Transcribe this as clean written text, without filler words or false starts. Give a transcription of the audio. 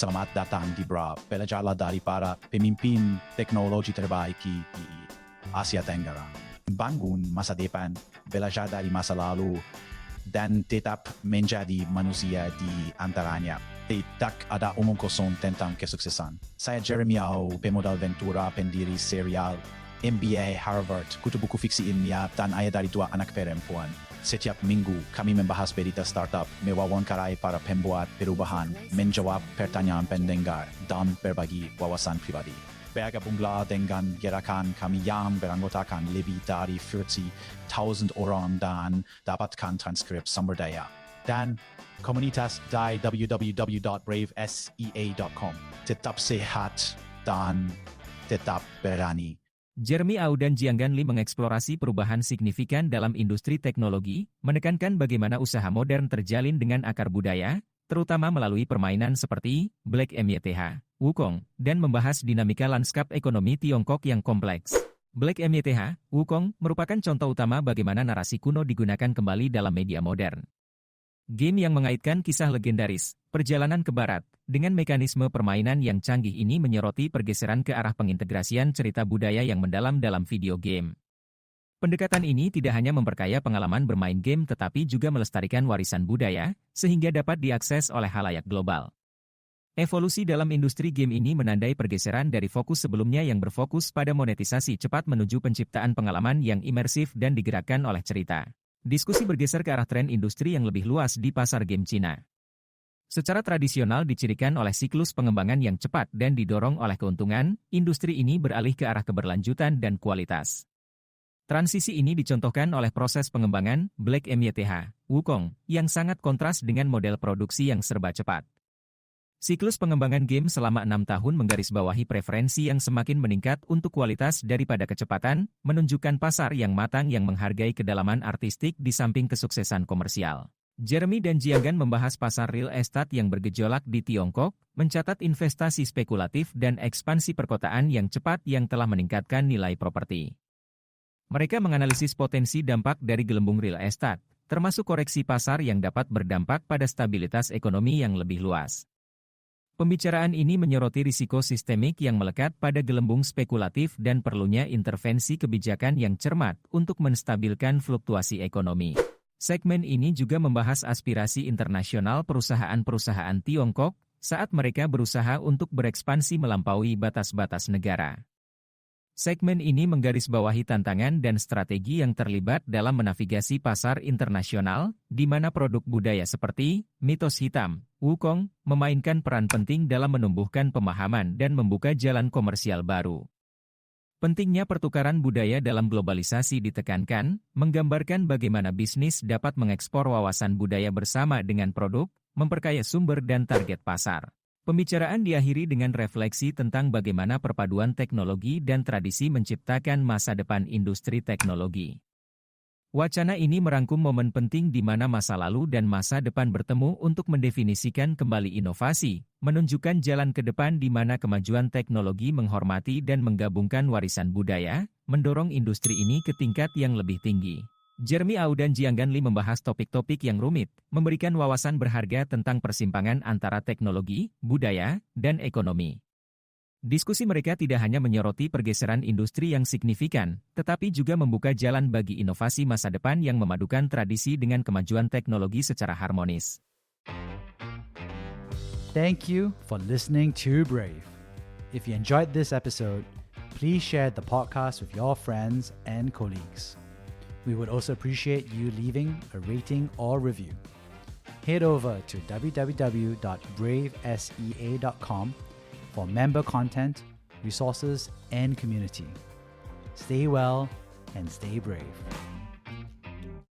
Selamat datang di Brave, belajarlah dari para pemimpin teknologi terbaik di Asia Tenggara. Bangun masa depan, belajar dari masa lalu, dan tetap menjadi manusia di antaranya. Tidak ada omong kosong tentang kesuksesan. Saya Jeremy Au, pemodal Ventura, pendiri serial MBA Harvard, kutu buku fiksi ilmiah, dan ayah dari 2 anak perempuan. Setiap minggu, kami membahas berita startup, mewawancarai para pembuat perubahan, menjawab pertanyaan pendengar, dan berbagi wawasan pribadi. Bergabunglah dengan gerakan kami yang beranggotakan lebih dari 40,000 orang dan dapatkan transkrip sumber daya. Dan komunitas di www.bravesea.com. Tetap sehat dan tetap berani. Jeremy Au dan Jianggan Li mengeksplorasi perubahan signifikan dalam industri teknologi, menekankan bagaimana usaha modern terjalin dengan akar budaya, terutama melalui permainan seperti Black MYTH, Wukong, dan membahas dinamika lanskap ekonomi Tiongkok yang kompleks. Black MYTH, Wukong, merupakan contoh utama bagaimana narasi kuno digunakan kembali dalam media modern. Game yang mengaitkan kisah legendaris, perjalanan ke barat, dengan mekanisme permainan yang canggih ini menyoroti pergeseran ke arah pengintegrasian cerita budaya yang mendalam dalam video game. Pendekatan ini tidak hanya memperkaya pengalaman bermain game tetapi juga melestarikan warisan budaya, sehingga dapat diakses oleh khalayak global. Evolusi dalam industri game ini menandai pergeseran dari fokus sebelumnya yang berfokus pada monetisasi cepat menuju penciptaan pengalaman yang imersif dan digerakkan oleh cerita. Diskusi bergeser ke arah tren industri yang lebih luas di pasar game Cina. Secara tradisional dicirikan oleh siklus pengembangan yang cepat dan didorong oleh keuntungan, industri ini beralih ke arah keberlanjutan dan kualitas. Transisi ini dicontohkan oleh proses pengembangan Black MYTH, Wukong, yang sangat kontras dengan model produksi yang serba cepat. Siklus pengembangan game selama 6 tahun menggarisbawahi preferensi yang semakin meningkat untuk kualitas daripada kecepatan, menunjukkan pasar yang matang yang menghargai kedalaman artistik di samping kesuksesan komersial. Jeremy dan Jianggan membahas pasar real estate yang bergejolak di Tiongkok, mencatat investasi spekulatif dan ekspansi perkotaan yang cepat yang telah meningkatkan nilai properti. Mereka menganalisis potensi dampak dari gelembung real estate, termasuk koreksi pasar yang dapat berdampak pada stabilitas ekonomi yang lebih luas. Pembicaraan ini menyoroti risiko sistemik yang melekat pada gelembung spekulatif dan perlunya intervensi kebijakan yang cermat untuk menstabilkan fluktuasi ekonomi. Segmen ini juga membahas aspirasi internasional perusahaan-perusahaan Tiongkok saat mereka berusaha untuk berekspansi melampaui batas-batas negara. Segmen ini menggarisbawahi tantangan dan strategi yang terlibat dalam menavigasi pasar internasional, di mana produk budaya seperti mitos hitam, Wukong, memainkan peran penting dalam menumbuhkan pemahaman dan membuka jalan komersial baru. Pentingnya pertukaran budaya dalam globalisasi ditekankan, menggambarkan bagaimana bisnis dapat mengekspor wawasan budaya bersama dengan produk, memperkaya sumber dan target pasar. Pembicaraan diakhiri dengan refleksi tentang bagaimana perpaduan teknologi dan tradisi menciptakan masa depan industri teknologi. Wacana ini merangkum momen penting di mana masa lalu dan masa depan bertemu untuk mendefinisikan kembali inovasi, menunjukkan jalan ke depan di mana kemajuan teknologi menghormati dan menggabungkan warisan budaya, mendorong industri ini ke tingkat yang lebih tinggi. Jeremy Au dan Jianggan Li membahas topik-topik yang rumit, memberikan wawasan berharga tentang persimpangan antara teknologi, budaya, dan ekonomi. Diskusi mereka tidak hanya menyoroti pergeseran industri yang signifikan, tetapi juga membuka jalan bagi inovasi masa depan yang memadukan tradisi dengan kemajuan teknologi secara harmonis. Thank you for listening to Brave. If you enjoyed this episode, please share the podcast with your friends and colleagues. We would also appreciate you leaving a rating or review. Head over to www.bravesea.com for member content, resources, and community. Stay well and stay brave.